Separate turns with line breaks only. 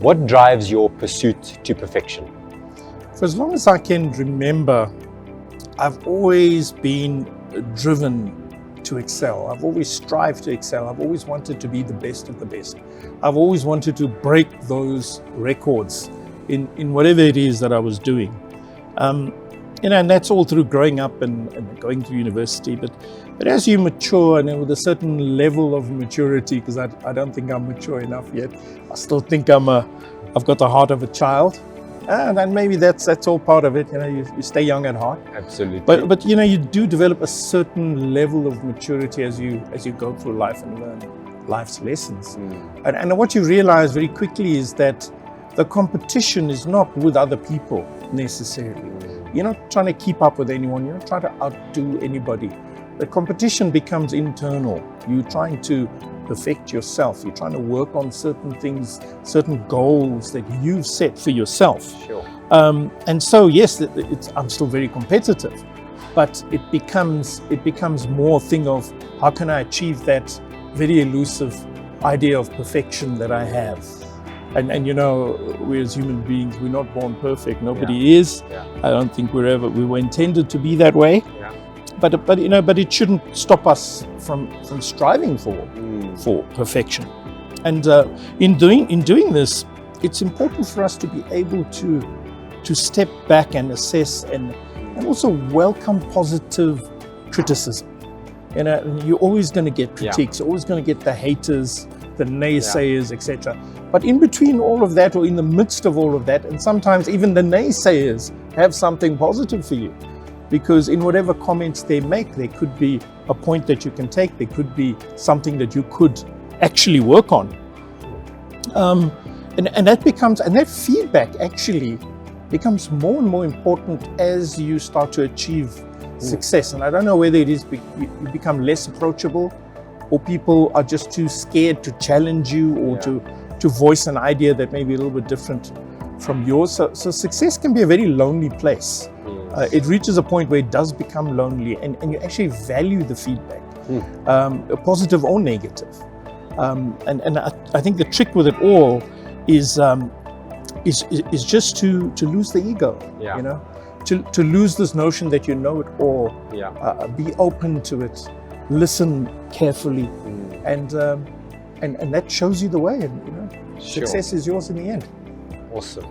What drives your pursuit to perfection?
For as long as I can remember, I've always been driven to excel. I've always strived to excel. I've always wanted to be the best of the best. I've always wanted to break those records in whatever it is that I was doing. And that's all through growing up and going to university. But as you mature, and with a certain level of maturity, because I don't think I'm mature enough yet, I still think I've got the heart of a child. And then maybe that's all part of it. You stay young at heart.
Absolutely.
But you do develop a certain level of maturity as you go through life and learn life's lessons. And what you realize very quickly is that the competition is not with other people necessarily. You're not trying to keep up with anyone. You're not trying to outdo anybody. The competition becomes internal. You're trying to perfect yourself. You're trying to work on certain things, certain goals that you've set for yourself.
Sure.
And so, yes, I'm still very competitive, but it becomes more a thing of how can I achieve that very elusive idea of perfection that I have. And we as human beings, we're not born perfect. Nobody is.
Yeah.
I don't think we were intended to be that way.
Yeah.
But it shouldn't stop us from striving for perfection. And in doing this, it's important for us to be able to step back and assess and also welcome positive criticism. You're always going to get critiques. You're always going to get the haters, the naysayers, etc. But in between all of that, or in the midst of all of that, and sometimes even the naysayers have something positive for you. Because in whatever comments they make, there could be a point that you can take. There could be something that you could actually work on. And that feedback actually becomes more and more important as you start to achieve success. And I don't know whether it is you become less approachable, or people are just too scared to challenge you or to voice an idea that may be a little bit different from yours. So success can be a very lonely place. It reaches a point where it does become lonely, and you actually value the feedback, positive or negative. And I think the trick with it all is just to lose the ego. To lose this notion that you know it all. Be open to it, listen carefully, and that shows you the way. And success is yours in the end.
Awesome.